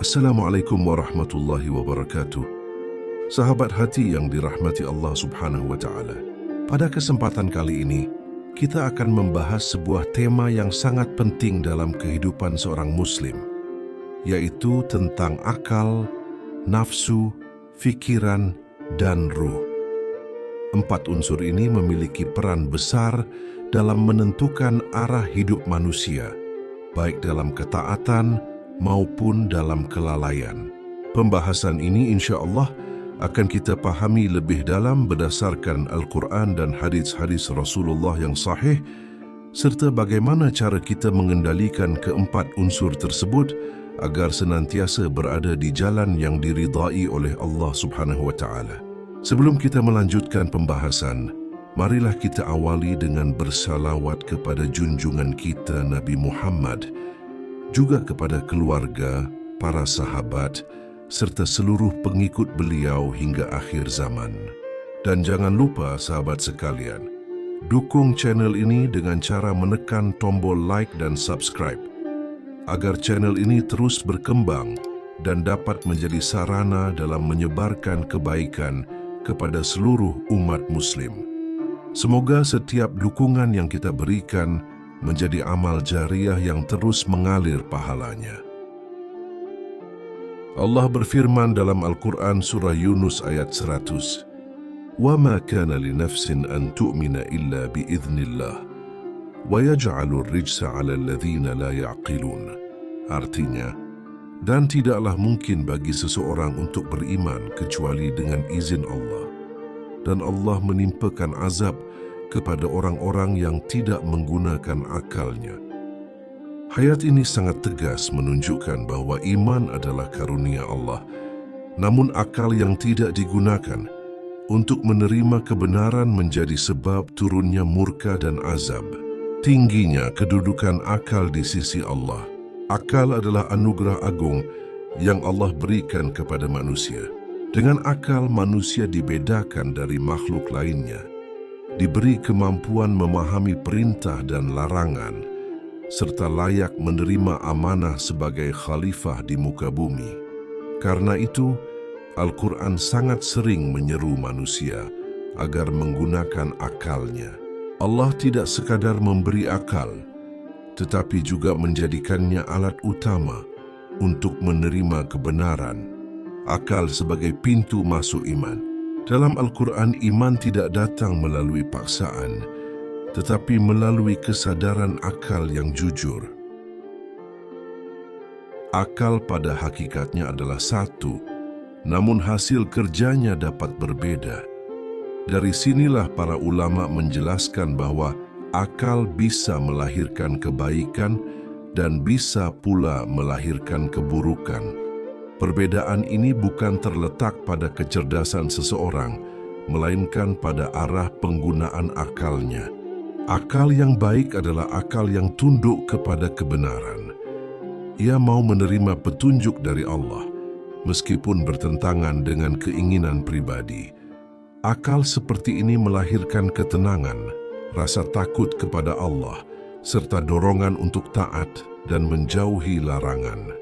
Assalamualaikum warahmatullahi wabarakatuh. Sahabat hati yang dirahmati Allah Subhanahu wa Ta'ala. Pada kesempatan kali ini, kita akan membahas sebuah tema yang sangat penting dalam kehidupan seorang Muslim, yaitu tentang akal, nafsu, fikiran, dan ruh. 4 unsur ini memiliki peran besar dalam menentukan arah hidup manusia, baik dalam ketaatan maupun dalam kelalaian. Pembahasan ini insya Allah akan kita pahami lebih dalam berdasarkan Al-Quran dan hadis-hadis Rasulullah yang sahih, serta bagaimana cara kita mengendalikan keempat unsur tersebut agar senantiasa berada di jalan yang diridai oleh Allah Subhanahu wa Ta'ala. Sebelum kita melanjutkan pembahasan, marilah kita awali dengan bersalawat kepada junjungan kita Nabi Muhammad, juga kepada keluarga, para sahabat, serta seluruh pengikut beliau hingga akhir zaman. Dan jangan lupa sahabat sekalian, dukung channel ini dengan cara menekan tombol like dan subscribe, agar channel ini terus berkembang dan dapat menjadi sarana dalam menyebarkan kebaikan kepada seluruh umat muslim. Semoga setiap dukungan yang kita berikan menjadi amal jariah yang terus mengalir pahalanya. Allah berfirman dalam Al-Quran surah Yunus ayat 100, وَمَا كَانَ لِنَفْسٍ أَن تُؤْمِنَ إِلَّا بِإِذْنِ اللَّهِ وَيَجْعَلُ الرِّجْسَ عَلَى الَّذِينَ لَا يَعْقِلُونَ. Artinya, dan tidaklah mungkin bagi seseorang untuk beriman kecuali dengan izin Allah, dan Allah menimpakan azab kepada orang-orang yang tidak menggunakan akalnya. Ayat ini sangat tegas menunjukkan bahwa iman adalah karunia Allah, namun akal yang tidak digunakan untuk menerima kebenaran menjadi sebab turunnya murka dan azab. Tingginya kedudukan akal di sisi Allah. Akal adalah anugerah agung yang Allah berikan kepada manusia. Dengan akal, manusia dibedakan dari makhluk lainnya, diberi kemampuan memahami perintah dan larangan, serta layak menerima amanah sebagai khalifah di muka bumi. Karena itu, Al-Quran sangat sering menyeru manusia agar menggunakan akalnya. Allah tidak sekadar memberi akal, tetapi juga menjadikannya alat utama untuk menerima kebenaran. Akal sebagai pintu masuk iman. Dalam Al-Quran, iman tidak datang melalui paksaan, tetapi melalui kesadaran akal yang jujur. Akal pada hakikatnya adalah satu, namun hasil kerjanya dapat berbeda. Dari sinilah para ulama menjelaskan bahwa akal bisa melahirkan kebaikan dan bisa pula melahirkan keburukan. Perbedaan ini bukan terletak pada kecerdasan seseorang, melainkan pada arah penggunaan akalnya. Akal yang baik adalah akal yang tunduk kepada kebenaran. Ia mau menerima petunjuk dari Allah, meskipun bertentangan dengan keinginan pribadi. Akal seperti ini melahirkan ketenangan, rasa takut kepada Allah, serta dorongan untuk taat dan menjauhi larangan.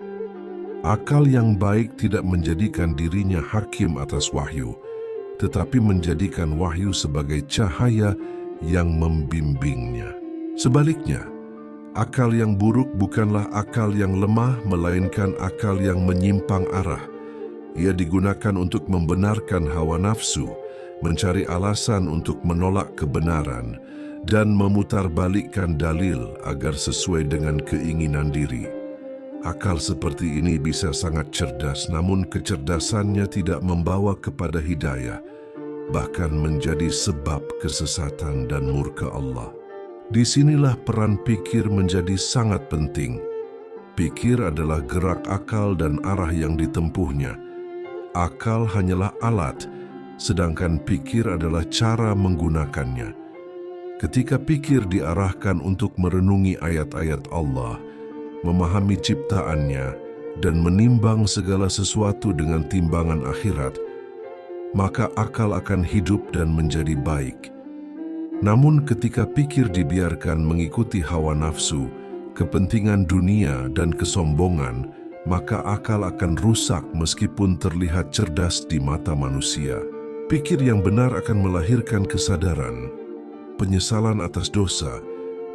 Akal yang baik tidak menjadikan dirinya hakim atas wahyu, tetapi menjadikan wahyu sebagai cahaya yang membimbingnya. Sebaliknya, akal yang buruk bukanlah akal yang lemah, melainkan akal yang menyimpang arah. Ia digunakan untuk membenarkan hawa nafsu, mencari alasan untuk menolak kebenaran, dan memutarbalikkan dalil agar sesuai dengan keinginan diri. Akal seperti ini bisa sangat cerdas, namun kecerdasannya tidak membawa kepada hidayah, bahkan menjadi sebab kesesatan dan murka Allah. Disinilah peran pikir menjadi sangat penting. Pikir adalah gerak akal dan arah yang ditempuhnya. Akal hanyalah alat, sedangkan pikir adalah cara menggunakannya. Ketika pikir diarahkan untuk merenungi ayat-ayat Allah, memahami ciptaannya, dan menimbang segala sesuatu dengan timbangan akhirat, maka akal akan hidup dan menjadi baik. Namun ketika pikir dibiarkan mengikuti hawa nafsu, kepentingan dunia dan kesombongan, maka akal akan rusak meskipun terlihat cerdas di mata manusia. Pikir yang benar akan melahirkan kesadaran, penyesalan atas dosa,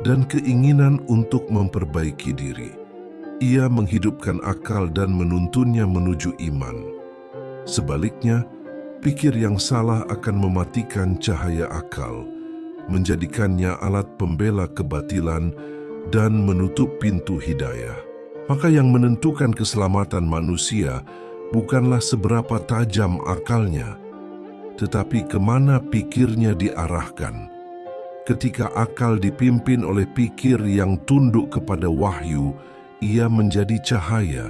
dan keinginan untuk memperbaiki diri. Ia menghidupkan akal dan menuntunnya menuju iman. Sebaliknya, pikir yang salah akan mematikan cahaya akal, menjadikannya alat pembela kebatilan dan menutup pintu hidayah. Maka yang menentukan keselamatan manusia bukanlah seberapa tajam akalnya, tetapi kemana pikirnya diarahkan. Ketika akal dipimpin oleh pikir yang tunduk kepada wahyu, ia menjadi cahaya.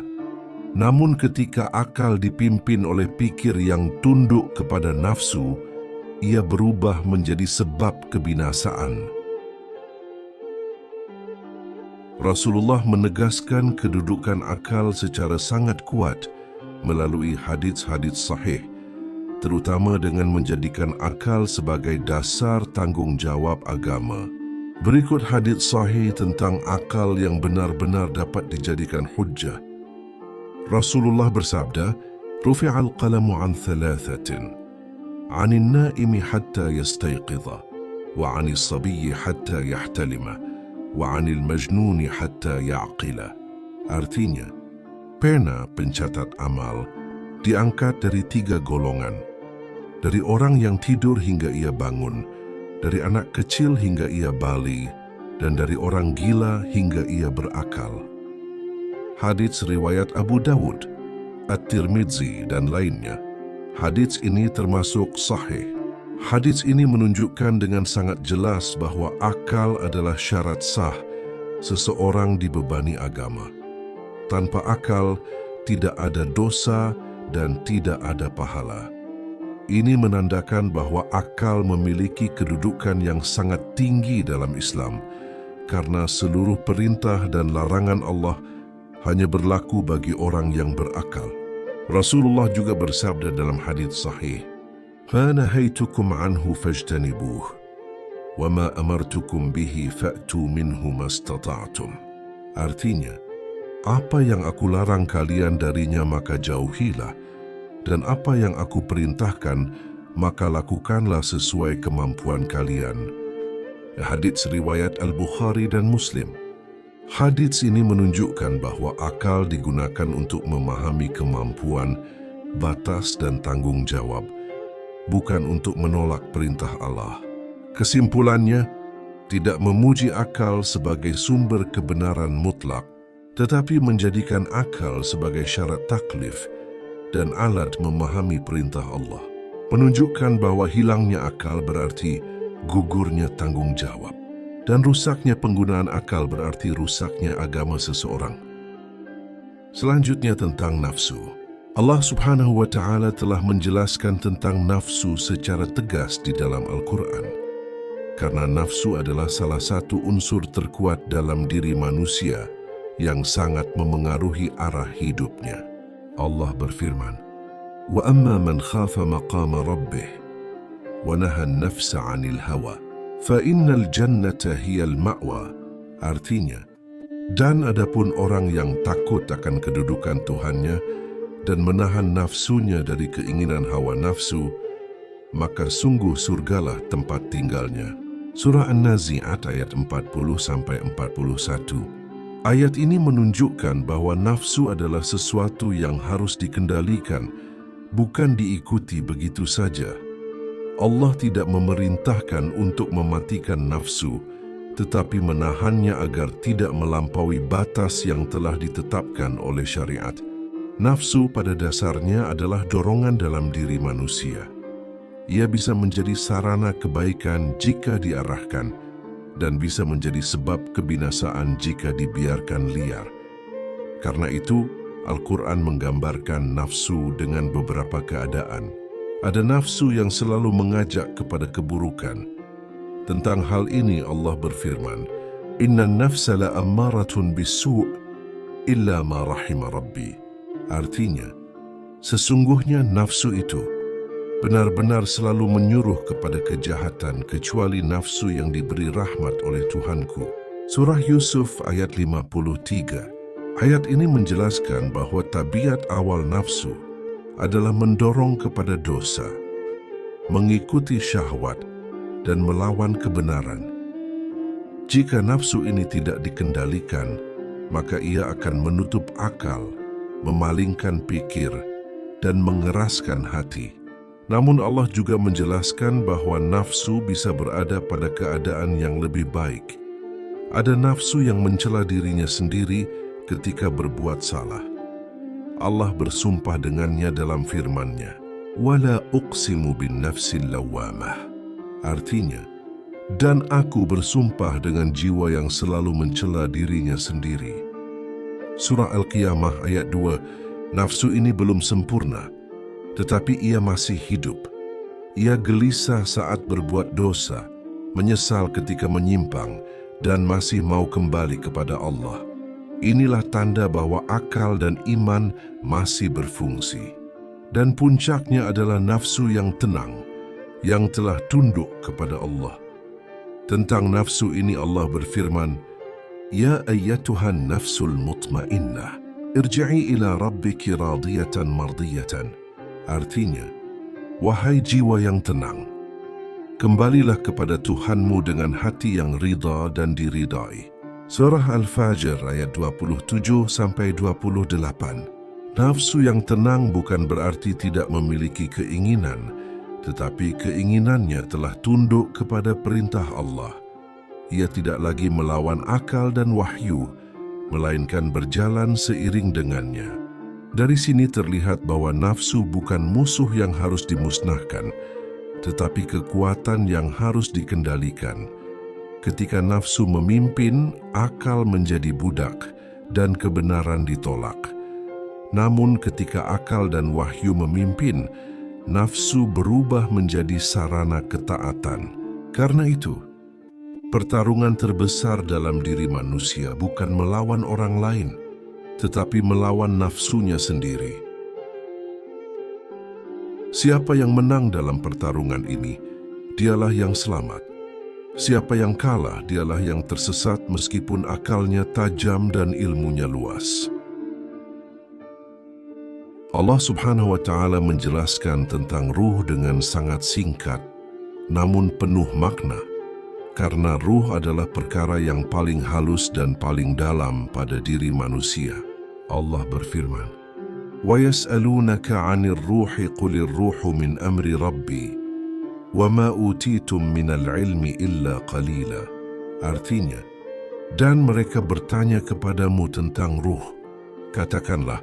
Namun ketika akal dipimpin oleh pikir yang tunduk kepada nafsu, ia berubah menjadi sebab kebinasaan. Rasulullah menegaskan kedudukan akal secara sangat kuat melalui hadits-hadits sahih, terutama dengan menjadikan akal sebagai dasar tanggung jawab agama. Berikut hadits sahih tentang akal yang benar-benar dapat dijadikan hujjah. Rasulullah bersabda, "Rufi'al qalamu an thalathatin, 'anil naimi hatta yastayqidha, wa 'anil sabiyyi hatta yahtalima, wa 'anil majnuni hatta ya'qila." Artinya, pena pencatat amal diangkat dari 3 golongan. Dari orang yang tidur hingga ia bangun, dari anak kecil hingga ia balik, dan dari orang gila hingga ia berakal. Hadits riwayat Abu Dawud, At-Tirmidzi, dan lainnya. Hadits ini termasuk sahih. Hadits ini menunjukkan dengan sangat jelas bahwa akal adalah syarat sah seseorang dibebani agama. Tanpa akal, tidak ada dosa dan tidak ada pahala. Ini menandakan bahwa akal memiliki kedudukan yang sangat tinggi dalam Islam, karena seluruh perintah dan larangan Allah hanya berlaku bagi orang yang berakal. Rasulullah juga bersabda dalam hadits sahih, "Ma nahaitukum anhu fajtanibuh, wa ma amartukum bihi fa'tu minhu mastata'tum." Artinya, apa yang aku larang kalian darinya maka jauhilah, dan apa yang aku perintahkan, maka lakukanlah sesuai kemampuan kalian. Hadits riwayat Al-Bukhari dan Muslim. Hadits ini menunjukkan bahwa akal digunakan untuk memahami kemampuan, batas dan tanggung jawab, bukan untuk menolak perintah Allah. Kesimpulannya, tidak memuji akal sebagai sumber kebenaran mutlak, tetapi menjadikan akal sebagai syarat taklif dan alat memahami perintah Allah. Menunjukkan bahwa hilangnya akal berarti gugurnya tanggung jawab, dan rusaknya penggunaan akal berarti rusaknya agama seseorang. Selanjutnya tentang nafsu. Allah Subhanahu wa Ta'ala telah menjelaskan tentang nafsu secara tegas di dalam Al-Quran. Karena nafsu adalah salah satu unsur terkuat dalam diri manusia yang sangat memengaruhi arah hidupnya. Allah berfirman, "Wa amma man khafa maqama rabbih wa naha an-nafsa 'anil hawa, fa innal jannata hiyal ma'wa." Artinya, dan adapun orang yang takut akan kedudukan Tuhannya dan menahan nafsunya dari keinginan hawa nafsu, maka sungguh surgalah tempat tinggalnya. Surah An-Nazi'at ayat 40-41. Ayat ini menunjukkan bahwa nafsu adalah sesuatu yang harus dikendalikan, bukan diikuti begitu saja. Allah tidak memerintahkan untuk mematikan nafsu, tetapi menahannya agar tidak melampaui batas yang telah ditetapkan oleh syariat. Nafsu pada dasarnya adalah dorongan dalam diri manusia. Ia bisa menjadi sarana kebaikan jika diarahkan, dan bisa menjadi sebab kebinasaan jika dibiarkan liar. Karena itu, Al-Quran menggambarkan nafsu dengan beberapa keadaan. Ada nafsu yang selalu mengajak kepada keburukan. Tentang hal ini Allah berfirman, "Innan nafsa la'ammaratun bis-su' illa ma rahima Rabbi." Artinya, sesungguhnya nafsu itu benar-benar selalu menyuruh kepada kejahatan kecuali nafsu yang diberi rahmat oleh Tuhanku. Surah Yusuf ayat 53. Ayat ini menjelaskan bahwa tabiat awal nafsu adalah mendorong kepada dosa, mengikuti syahwat, dan melawan kebenaran. Jika nafsu ini tidak dikendalikan, maka ia akan menutup akal, memalingkan pikir, dan mengeraskan hati. Namun Allah juga menjelaskan bahwa nafsu bisa berada pada keadaan yang lebih baik. Ada nafsu yang mencela dirinya sendiri ketika berbuat salah. Allah bersumpah dengannya dalam firman-Nya, "Wala uqsimu bin nafsil lawwamah." Artinya, dan aku bersumpah dengan jiwa yang selalu mencela dirinya sendiri. Surah Al-Qiyamah ayat 2, nafsu ini belum sempurna, tetapi ia masih hidup. Ia gelisah saat berbuat dosa, menyesal ketika menyimpang, dan masih mau kembali kepada Allah. Inilah tanda bahwa akal dan iman masih berfungsi. Dan puncaknya adalah nafsu yang tenang, yang telah tunduk kepada Allah. Tentang nafsu ini Allah berfirman, "Ya ayyatuhan nafsul mutmainnah, irji'i ila rabbiki radiyatan mardiyatan." Artinya, wahai jiwa yang tenang, kembalilah kepada Tuhanmu dengan hati yang ridha dan diridai. Surah Al-Fajr ayat 27-28. Nafsu yang tenang bukan berarti tidak memiliki keinginan, tetapi keinginannya telah tunduk kepada perintah Allah. Ia tidak lagi melawan akal dan wahyu, melainkan berjalan seiring dengannya. Dari sini terlihat bahwa nafsu bukan musuh yang harus dimusnahkan, tetapi kekuatan yang harus dikendalikan. Ketika nafsu memimpin, akal menjadi budak dan kebenaran ditolak. Namun ketika akal dan wahyu memimpin, nafsu berubah menjadi sarana ketaatan. Karena itu, pertarungan terbesar dalam diri manusia bukan melawan orang lain, tetapi melawan nafsunya sendiri. Siapa yang menang dalam pertarungan ini, dialah yang selamat. Siapa yang kalah, dialah yang tersesat meskipun akalnya tajam dan ilmunya luas. Allah Subhanahu wa Ta'ala menjelaskan tentang ruh dengan sangat singkat, namun penuh makna, karena ruh adalah perkara yang paling halus dan paling dalam pada diri manusia. Allah berfirman, وَيَسْأَلُونَكَ عَنِ الرُّوحِ قُلِ الرُّوحُ مِنْ أَمْرِ رَبِّي وَمَا أُوتِيتُم مِّنَ الْعِلْمِ إِلَّا قَلِيلًا. Artinya, dan mereka bertanya kepadamu tentang ruh. Katakanlah,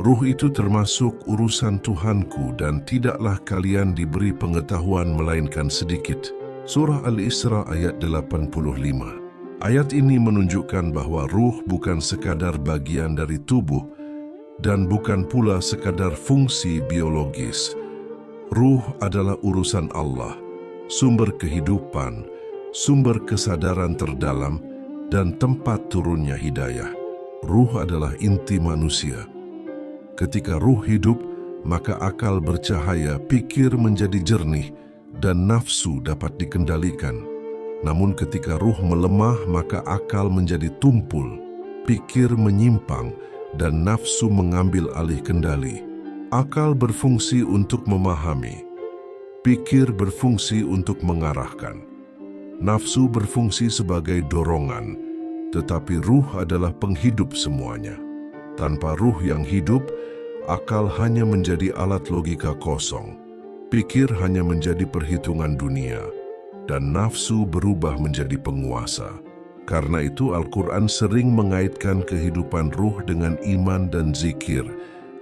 ruh itu termasuk urusan Tuhanku dan tidaklah kalian diberi pengetahuan melainkan sedikit. Surah Al-Isra ayat 85. Ayat ini menunjukkan bahwa ruh bukan sekadar bagian dari tubuh dan bukan pula sekadar fungsi biologis. Ruh adalah urusan Allah, sumber kehidupan, sumber kesadaran terdalam, dan tempat turunnya hidayah. Ruh adalah inti manusia. Ketika ruh hidup, maka akal bercahaya, pikir menjadi jernih, dan nafsu dapat dikendalikan. Namun ketika ruh melemah, maka akal menjadi tumpul, pikir menyimpang, dan nafsu mengambil alih kendali. Akal berfungsi untuk memahami, pikir berfungsi untuk mengarahkan, nafsu berfungsi sebagai dorongan, tetapi ruh adalah penghidup semuanya. Tanpa ruh yang hidup, akal hanya menjadi alat logika kosong, pikir hanya menjadi perhitungan dunia, dan nafsu berubah menjadi penguasa. Karena itu Al-Quran sering mengaitkan kehidupan ruh dengan iman dan zikir.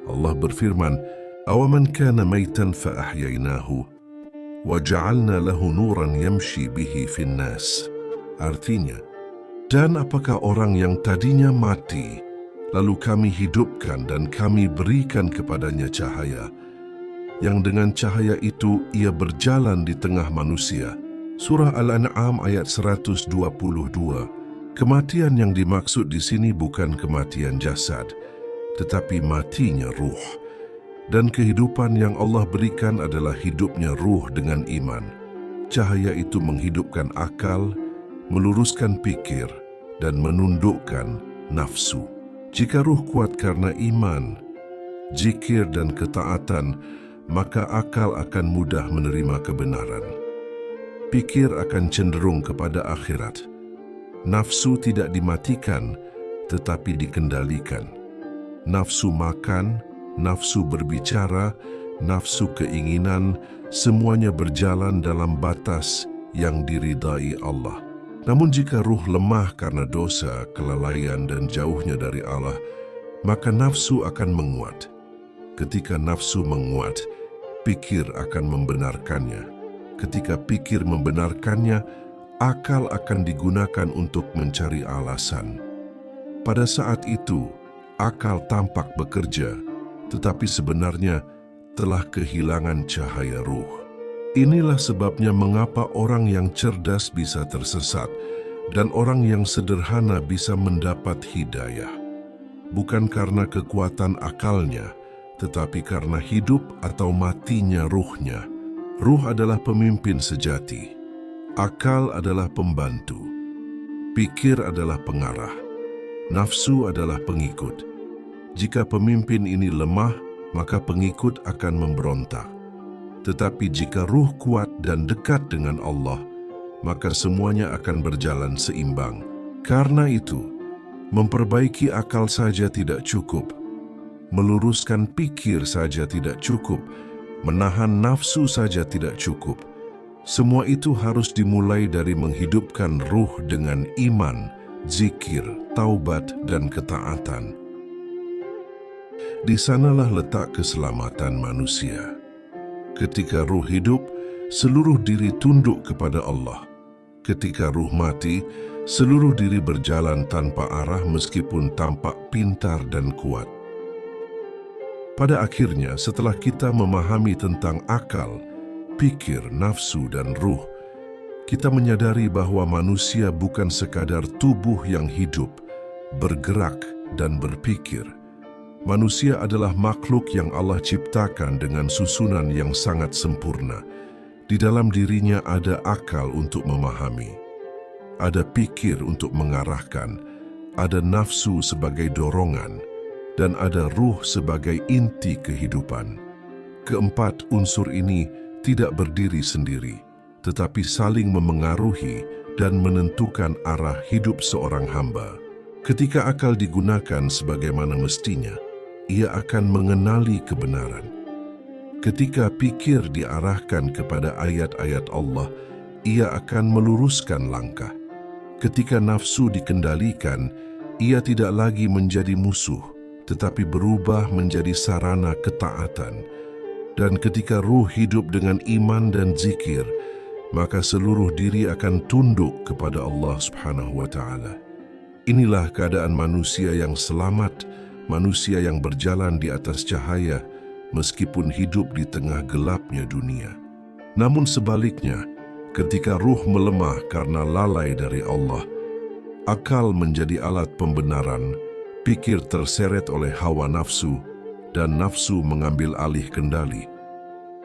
Allah berfirman, "Awaman kana maitan fa ahyainahu wa ja'alna lahu nuran yamshi bihi fin nas." Artinya, dan apakah orang yang tadinya mati, lalu kami hidupkan dan kami berikan kepadanya cahaya, yang dengan cahaya itu ia berjalan di tengah manusia. Surah Al-An'am ayat 122. Kematian yang dimaksud di sini bukan kematian jasad, tetapi matinya ruh. Dan kehidupan yang Allah berikan adalah hidupnya ruh dengan iman. Cahaya itu menghidupkan akal, meluruskan pikir, dan menundukkan nafsu. Jika ruh kuat karena iman, zikir dan ketaatan, maka akal akan mudah menerima kebenaran. Pikir akan cenderung kepada akhirat. Nafsu tidak dimatikan, tetapi dikendalikan. Nafsu makan, nafsu berbicara, nafsu keinginan, semuanya berjalan dalam batas yang diridai Allah. Namun jika ruh lemah karena dosa, kelalaian dan jauhnya dari Allah, maka nafsu akan menguat. Ketika nafsu menguat, pikir akan membenarkannya. Ketika pikir membenarkannya, akal akan digunakan untuk mencari alasan. Pada saat itu, akal tampak bekerja, tetapi sebenarnya telah kehilangan cahaya ruh. Inilah sebabnya mengapa orang yang cerdas bisa tersesat dan orang yang sederhana bisa mendapat hidayah. Bukan karena kekuatan akalnya, tetapi karena hidup atau matinya ruhnya. Ruh adalah pemimpin sejati. Akal adalah pembantu. Pikir adalah pengarah. Nafsu adalah pengikut. Jika pemimpin ini lemah, maka pengikut akan memberontak. Tetapi jika ruh kuat dan dekat dengan Allah, maka semuanya akan berjalan seimbang. Karena itu, memperbaiki akal saja tidak cukup. Meluruskan pikir saja tidak cukup. Menahan nafsu saja tidak cukup. Semua itu harus dimulai dari menghidupkan ruh dengan iman, zikir, taubat, dan ketaatan. Di sanalah letak keselamatan manusia. Ketika ruh hidup, seluruh diri tunduk kepada Allah. Ketika ruh mati, seluruh diri berjalan tanpa arah meskipun tampak pintar dan kuat. Pada akhirnya, setelah kita memahami tentang akal, pikir, nafsu, dan ruh, kita menyadari bahwa manusia bukan sekadar tubuh yang hidup, bergerak, dan berpikir. Manusia adalah makhluk yang Allah ciptakan dengan susunan yang sangat sempurna. Di dalam dirinya ada akal untuk memahami, ada pikir untuk mengarahkan, ada nafsu sebagai dorongan, dan ada ruh sebagai inti kehidupan. Keempat unsur ini tidak berdiri sendiri, tetapi saling memengaruhi dan menentukan arah hidup seorang hamba. Ketika akal digunakan sebagaimana mestinya, ia akan mengenali kebenaran. Ketika pikir diarahkan kepada ayat-ayat Allah, ia akan meluruskan langkah. Ketika nafsu dikendalikan, ia tidak lagi menjadi musuh, tetapi berubah menjadi sarana ketaatan. Dan ketika ruh hidup dengan iman dan zikir, maka seluruh diri akan tunduk kepada Allah Subhanahu wa Ta'ala. Inilah keadaan manusia yang selamat, manusia yang berjalan di atas cahaya meskipun hidup di tengah gelapnya dunia. Namun sebaliknya, ketika ruh melemah karena lalai dari Allah, akal menjadi alat pembenaran, pikir terseret oleh hawa nafsu, dan nafsu mengambil alih kendali.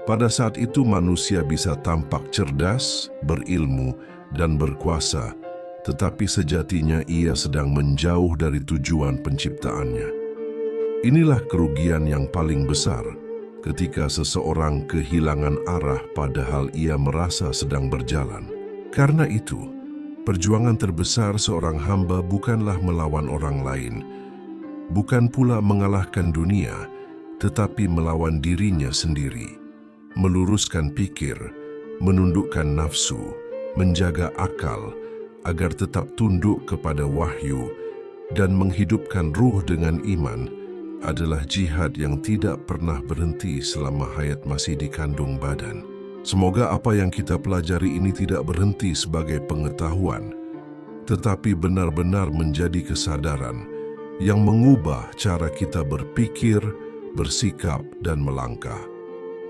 Pada saat itu manusia bisa tampak cerdas, berilmu, dan berkuasa, tetapi sejatinya ia sedang menjauh dari tujuan penciptaannya. Inilah kerugian yang paling besar ketika seseorang kehilangan arah padahal ia merasa sedang berjalan. Karena itu, perjuangan terbesar seorang hamba bukanlah melawan orang lain, bukan pula mengalahkan dunia, tetapi melawan dirinya sendiri. Meluruskan pikir, menundukkan nafsu, menjaga akal, agar tetap tunduk kepada wahyu, dan menghidupkan ruh dengan iman, adalah jihad yang tidak pernah berhenti selama hayat masih dikandung badan. Semoga apa yang kita pelajari ini tidak berhenti sebagai pengetahuan, tetapi benar-benar menjadi kesadaran yang mengubah cara kita berpikir, bersikap, dan melangkah.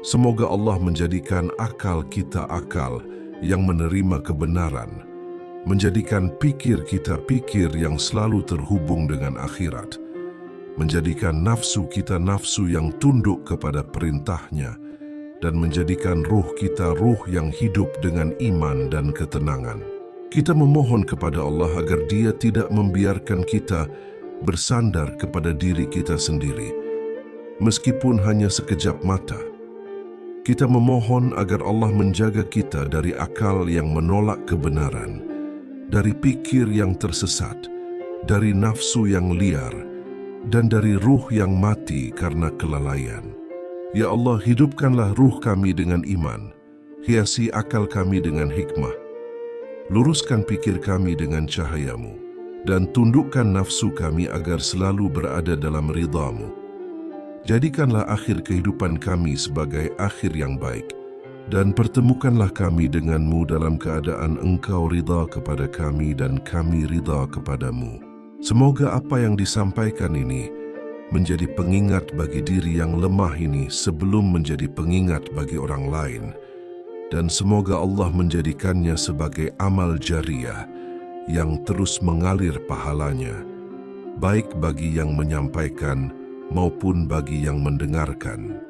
Semoga Allah menjadikan akal kita akal yang menerima kebenaran, menjadikan pikir kita pikir yang selalu terhubung dengan akhirat, menjadikan nafsu kita nafsu yang tunduk kepada perintahnya, dan menjadikan ruh kita ruh yang hidup dengan iman dan ketenangan. Kita memohon kepada Allah agar Dia tidak membiarkan kita bersandar kepada diri kita sendiri, meskipun hanya sekejap mata. Kita memohon agar Allah menjaga kita dari akal yang menolak kebenaran, dari pikir yang tersesat, dari nafsu yang liar, dan dari ruh yang mati karena kelalaian. Ya Allah, hidupkanlah ruh kami dengan iman, hiasi akal kami dengan hikmah, luruskan pikir kami dengan cahaya-Mu, dan tundukkan nafsu kami agar selalu berada dalam ridha-Mu. Jadikanlah akhir kehidupan kami sebagai akhir yang baik, dan pertemukanlah kami dengan-Mu dalam keadaan Engkau ridha kepada kami dan kami ridha kepada-Mu. Semoga apa yang disampaikan ini menjadi pengingat bagi diri yang lemah ini sebelum menjadi pengingat bagi orang lain, dan semoga Allah menjadikannya sebagai amal jariah yang terus mengalir pahalanya, baik bagi yang menyampaikan maupun bagi yang mendengarkan.